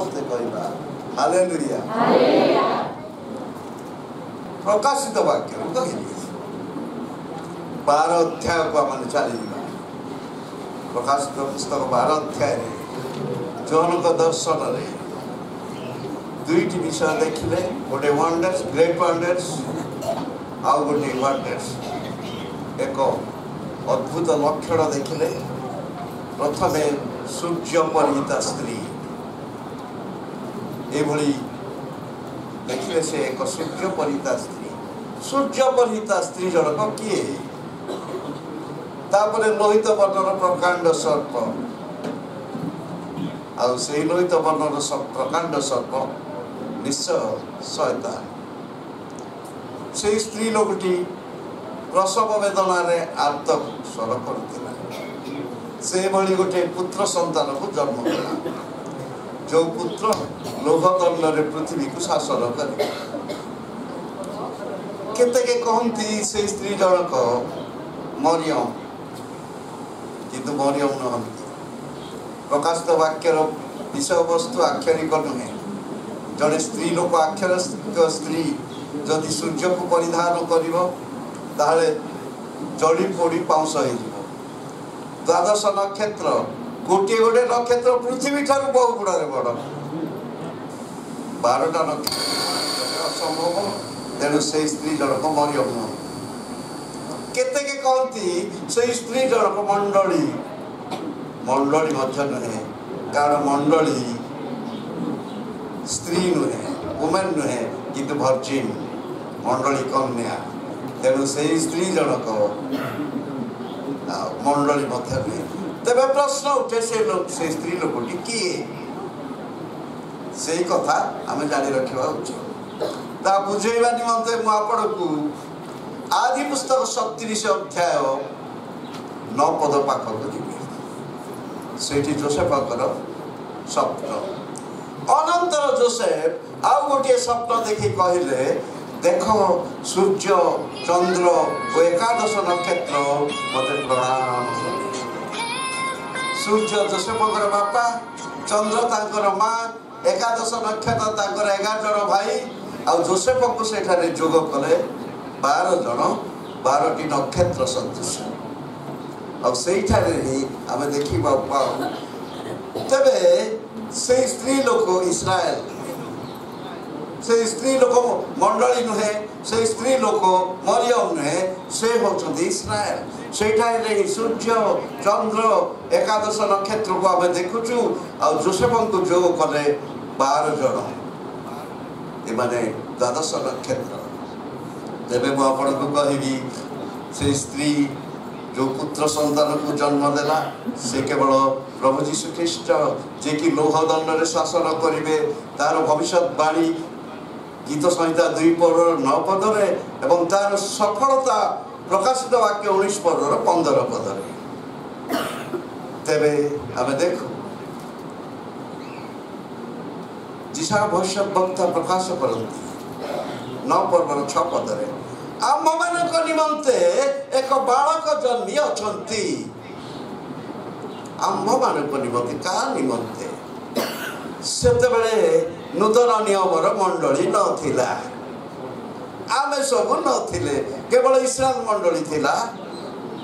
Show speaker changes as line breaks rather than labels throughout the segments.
समस्ते कहवा हालेलुया। प्रकाशित वाक्य कह 12 अध्याय को आम चली प्रकाशित पुस्तक 12 अध्याय जौन दर्शन दुईटी विषय देखिले गोटे वंडर्स ग्रेट वंडर्स आउ गोटे वंडर्स एक अद्भुत लक्षण देखिले। प्रथमे सूर्य परिहिता स्त्री एभली देखिले से एक सूर्य परिहिता स्त्री जनक किए तापरे लोहित वर्णर प्रकांड सर्प आउ से लोहित वर्णर प्रकांड सर्प निश्चय शैतान से स्त्री लोकटी प्रसव वेदन आर्त स्वर करुला से भली गोटे पुत्र संतान को जन्म कला जो पुत्र लोहदंड पृथ्वी को शासन करे केते कहती से स्त्री जनक मरियम किंतु मरियम नहंती। प्रकाशित वाक्यर विषय वस्तु आक्षरिक नुहे जड़े स्त्री लोक आक्षरिक स्त्री जदि सूर्य को परिधान कर जड़ी पोड़ी पाउस हो द्वादश नक्षत्र गोटे गोटे नक्षत्र पृथ्वी ठार बहु गुणारे बड़ 12टा नक्षत्र असंभव तेणु से स्त्री जनक मरियम नुह केते कहती से स्त्री जनक मंडली मंडली नुहे कारण मंडली स्त्री नुहे वुमेन नुहे किंतु भर्जिन मंडली कन्या तेणु से स्त्री जनक मंडली नुहे। तेरे प्रश्न उठे से स्त्री लोकटी किए से कथा आम जारी रखा उचित ता बुझेवा निमंते मु आपण को आदि पुस्तक 37 अध्याय 9 पद पाखक जी से जोसेफर स्वप्न अनंतर जोसेफ आउ गोटे स्वप्न देखी कहले देख सूर्य चंद्र और एकादश नक्षत्र मत प्रणाम। सूर्य जोसेफर बापा चंद्र तांकर माँ एकादश नक्षत्र तांकर 11 जन भाई आउ जोसेफ को सेठारे जोग कले 12 जन 12टी नक्षत्र सदृश और ही आम देखा पाऊ तेरे से स्त्री लोक इस्राएल से स्त्री लोक मंडली नुहे से स्त्री लोक मरियम नुहे से होचंदी इस्राएल से सूर्य चंद्र एकादश नक्षत्र को आम देखुचु आ जोसेफ को जोग कले 12 जन एमाने द्वादश नक्षत्र। तेरे मु आपण को कहि से स्त्री जो पुत्र संतान को जन्म देला से केवल प्रभु जीशु ख्रीष्ट जे कि लोहदंड शासन करेंगे तार भविष्यवाणी गीत संहिता 2 पद 9 पदरे एवं तार सफलता प्रकाशित वाक्य 19 पद 15 पदरे। तेरे आम देख जिसा भविष्य वक्ता प्रकाश करती 9 पद 6 पदरे आम मान निमंते एक बालक जन्मी अछंती आम मान निमंते का निमंते सेतेबेले नूतन नियमर मंडली नथिला आमे सब नथिले केवल इस्राएल मंडली थिला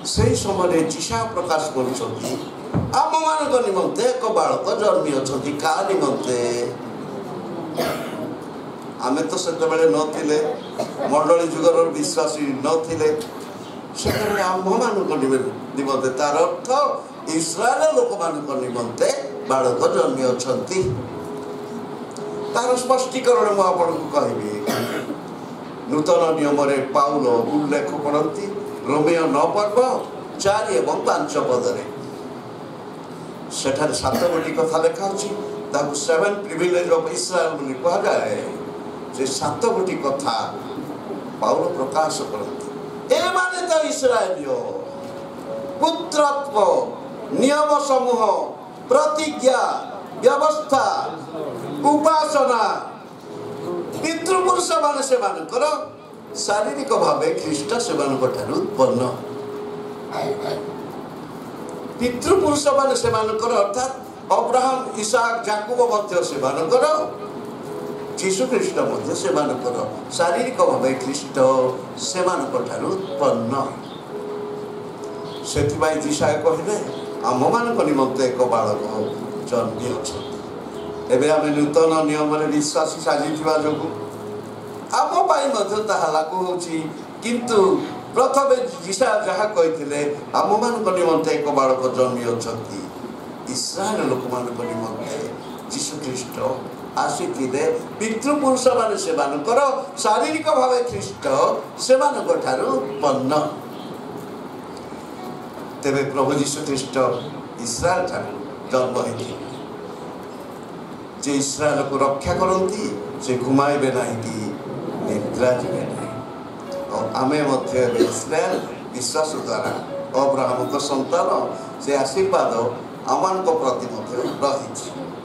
से समय जिसा प्रकाश करुछंती आम मान निमंते एक बालक जन्मी अछंती का निमंते आमे तो सेते नथिले मंडली जुगर विश्वासी नथिले सेते आम मान निमंते तार अर्थ इस्राएल लोक मान निमंते बालक जन्मी अछंती तार स्पष्टीकरण मुझे कहि नूतन नियम पाउल उल्लेख करती रोमियो 9 पर्व 4 एवं 5 पदरे सेठारे 7 गोटी कथा लेखा अच्छी 7 प्रिविलेज ऑफ इस्राएल बोली कह जाए से 7 गोटी कथा पाउल प्रकाश करती ए माने तो इस्राएल पुत्रत्व नियम समूह प्रतिज्ञा व्यवस्था उपासना पितृपुरुष मान से शारीरिक भाव ख्रीष्ट से उत्पन्न पितृपुरुष मान से अर्थात अब्राहम इसाक जाकुब मध्य सेमानकर जीशु ख्रीष्ट मध्य सेमानकर शारीरिक भाव ख्रीष्ट सेमानकठारु उत्पन्न सेथिबाई जीशाय कहिले आम मान निमंते एक बालक जन्मी अच्छा एबे आमे नूतन नियम रे विश्वासी साजिथिबा जोगु आम पाई मध्य ताहा लागू होची किंतु प्रथमे जीशा जहाँ कही आम मान निमंते एक बालक जन्मी अच्छा इस्राएल लोक मान निमंते जीशु ख्रीष्ट आसी पितृपुरुष मान से शारीरिक भाव ख्रीष्ट से उत्पन्न तेरे प्रभु जीशु ख्रीष्ट इस्राएल जन्म होती जे इस्राएल को रक्षा करती से घुमाइबे नहीं कि निद्रा जीवे नहीं और आमे मध्य इस्राएल विश्वास द्वारा अब्राहम को संतान से आशीर्वाद आमान को प्रति रही।